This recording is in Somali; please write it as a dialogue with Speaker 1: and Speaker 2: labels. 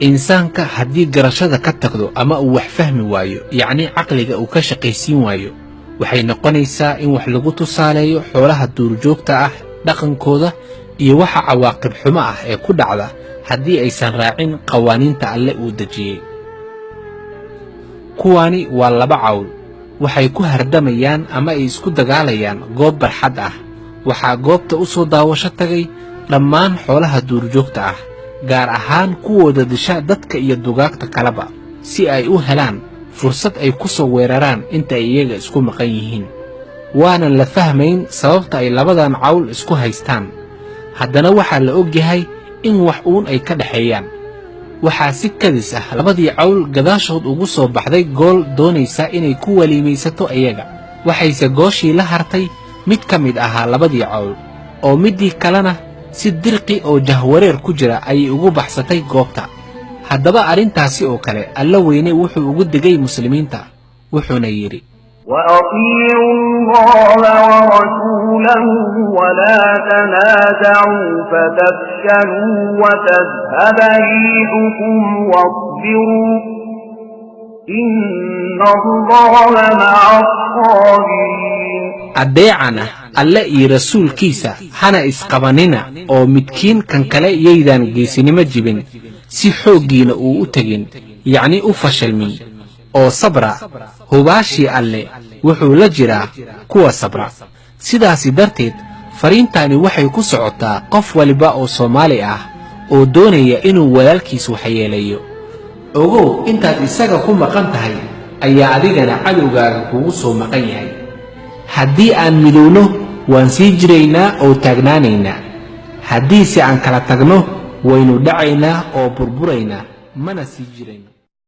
Speaker 1: insaanka haddii garashada ka tagdo ama uu wax fahmi waayo yacni caqliga uu ka shaqaysiin waayo waxay noqonaysaa in wax lagu tusaaleeyo xoolaha duurjoogta ah dhaqankooda iyo waxa cawaaqib xumo ah ee ku dhacda haddii aysan raacin qawaaniinta alle uu dejiyey. kuwaani waa laba cawl waxay ku hardamayaan ama ay isku dagaalayaan goob barxad ah. waxaa goobta u soo daawasho tagay dhammaan xoolaha duurjoogta ah gaar ahaan kuwooda disha dadka iyo dugaagta kaleba si ay u helaan fursad ay ku soo weeraraan inta ay iyaga isku maqan yihiin. waanan la fahmayn sababta ay labadan cawl isku haystaan. haddana waxaa la og yahay in wax uun ay ka dhaxeeyaan. waxaa si kadis ah labadii cawl gadaashood ugu soo baxday gool doonaysa inay ku waliimaysato iyaga. waxayse gooshii la hartay mid ka mid ahaa labadii cawl oo midii kalena si dirqi oo jahwareer ku jira ayay ugu baxsatay goobta. haddaba arrintaasi oo kale alla weyne wuxuu ugu digay muslimiinta wuxuuna yidhi
Speaker 2: وأطيعوا الله ورسوله ولا تنازعوا فتفشلوا وتذهب ريحكم واصبروا إن الله مع الصابرين.
Speaker 1: adeecana alle iyo rasuulkiisa hana isqabanina oo midkiin kan kale yaydaan geesinimo jibin si xooggiina uu u tegin yacni u fashalmin oo sabra hubaashii alle wuxuu la jiraa kuwa sabra. sidaasi darteed fariintaani waxay ku socotaa qof waliba oo Soomaali ah oo doonaya inuu walaalkiis waxyeeleeyo. ogow intaad isaga ku maqan tahay ayaa adigana cadowgaaga kugu soo maqan yahay. haddii aan midowno waan sii jiraynaa oo taagnaanaynaa. haddii si aan kala tagno waynu dhacaynaa oo burburaynaa mana sii jirayno.